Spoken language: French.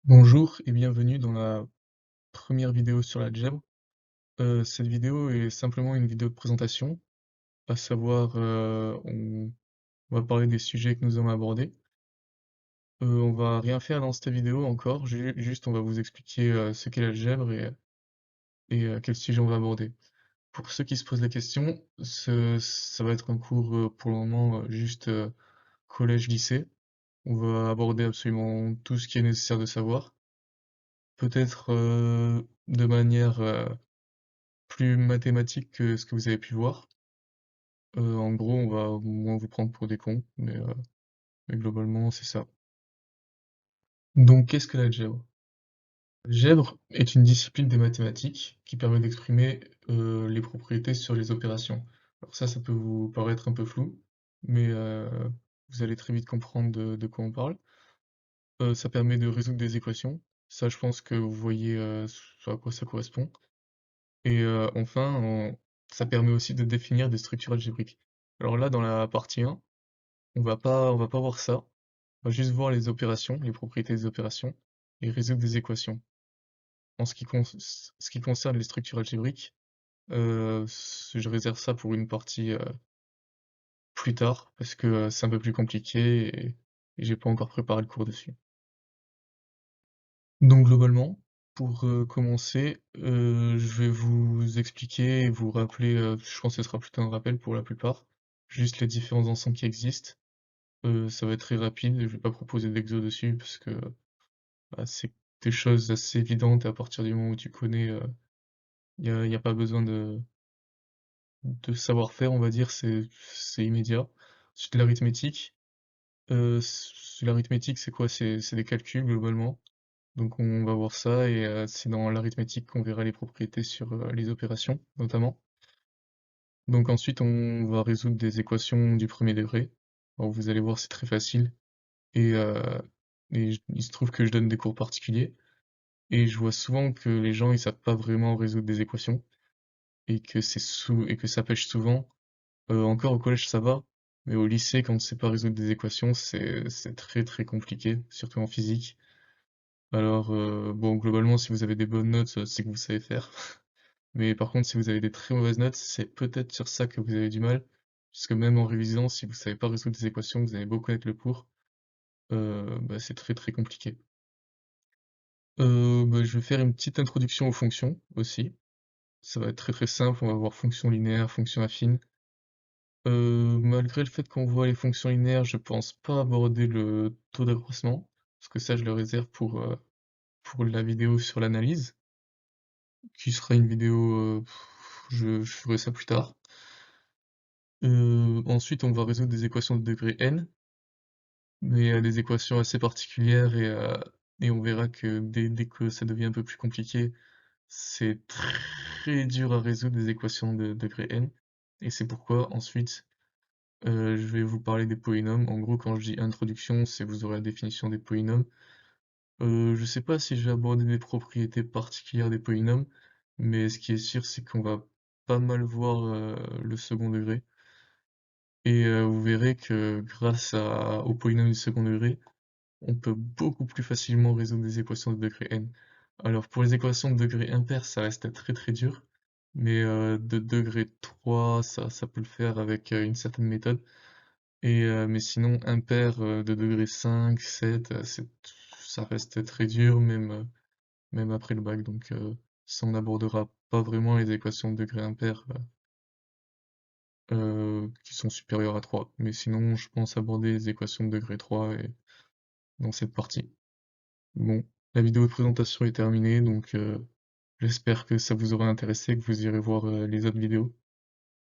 Bonjour et bienvenue dans la première vidéo sur l'algèbre. Cette vidéo est simplement une vidéo de présentation, à savoir, on va parler des sujets que nous allons aborder. On va rien faire dans cette vidéo encore, juste on va vous expliquer, ce qu'est l'algèbre et quel sujet on va aborder. Pour ceux qui se posent la question, ça va être un cours, pour le moment, juste, collège-lycée. On va aborder absolument tout ce qui est nécessaire de savoir. Peut-être, de manière, plus mathématique que ce que vous avez pu voir. En gros, on va moins vous prendre pour des cons, mais globalement, c'est ça. Donc, qu'est-ce que l'algèbre? L'algèbre est une discipline des mathématiques qui permet d'exprimer les propriétés sur les opérations. Alors ça peut vous paraître un peu flou, mais vous allez très vite comprendre de quoi on parle. Ça permet de résoudre des équations. Ça, je pense que vous voyez ce à quoi ça correspond. Et enfin, ça permet aussi de définir des structures algébriques. Alors là, dans la partie 1, on va pas voir ça. On va juste voir les opérations, les propriétés des opérations et résoudre des équations. En ce qui concerne les structures algébriques, je réserve ça pour une partie plus tard parce que c'est un peu plus compliqué et j'ai pas encore préparé le cours dessus. Donc globalement, pour commencer, je vais vous expliquer et vous rappeler, je pense que ce sera plutôt un rappel pour la plupart, juste les différents ensembles qui existent. Ça va être très rapide, je vais pas proposer d'exo dessus parce que, bah, c'est des choses assez évidentes et à partir du moment où tu connais, y a pas besoin de savoir-faire, on va dire, c'est immédiat. Ensuite l'arithmétique, l'arithmétique c'est quoi? C'est des calculs globalement. Donc on va voir ça et c'est dans l'arithmétique qu'on verra les propriétés sur, les opérations, notamment. Donc ensuite on va résoudre des équations du premier degré. Alors vous allez voir, c'est très facile et il se trouve que je donne des cours particuliers et je vois souvent que les gens, ils savent pas vraiment résoudre des équations et que ça pêche souvent. Encore au collège ça va, mais au lycée quand on sait pas résoudre des équations, c'est très, très compliqué, surtout en physique. Alors, bon, globalement, si vous avez des bonnes notes, c'est que vous savez faire. Mais par contre, si vous avez des très mauvaises notes, c'est peut-être sur ça que vous avez du mal, puisque même en révisant, si vous savez pas résoudre des équations, vous allez beau connaître le cours, bah, c'est très, très compliqué. Bah, je vais faire une petite introduction aux fonctions aussi. Ça va être très, très simple, on va voir fonctions linéaires, fonctions affines. Malgré le fait qu'on voit les fonctions linéaires, je pense pas aborder le taux d'accroissement, parce que ça, je le réserve pour la vidéo sur l'analyse. Qui sera une vidéo, je ferai ça plus tard. Ensuite, on va résoudre des équations de degré n, mais des équations assez particulières et on verra que dès que ça devient un peu plus compliqué, c'est très dur à résoudre des équations de degré n et c'est pourquoi ensuite, je vais vous parler des polynômes. En gros, quand je dis introduction, c'est vous aurez la définition des polynômes. Je sais pas si je vais aborder des propriétés particulières des polynômes, mais ce qui est sûr, c'est qu'on va pas mal voir, le second degré et vous verrez que aux polynômes du second degré, on peut beaucoup plus facilement résoudre des équations de degré n. Alors pour les équations de degré impair, ça reste très, très dur, mais de degré 3, ça peut le faire avec, une certaine méthode mais sinon impair, de degré 5, 7, ça reste très dur même après le bac, donc ça on n'abordera pas vraiment les équations de degré impair, qui sont supérieures à 3. Mais sinon, je pense aborder les équations de degré 3 et dans cette partie. Bon, la vidéo de présentation est terminée, donc j'espère que ça vous aura intéressé, que vous irez voir les autres vidéos.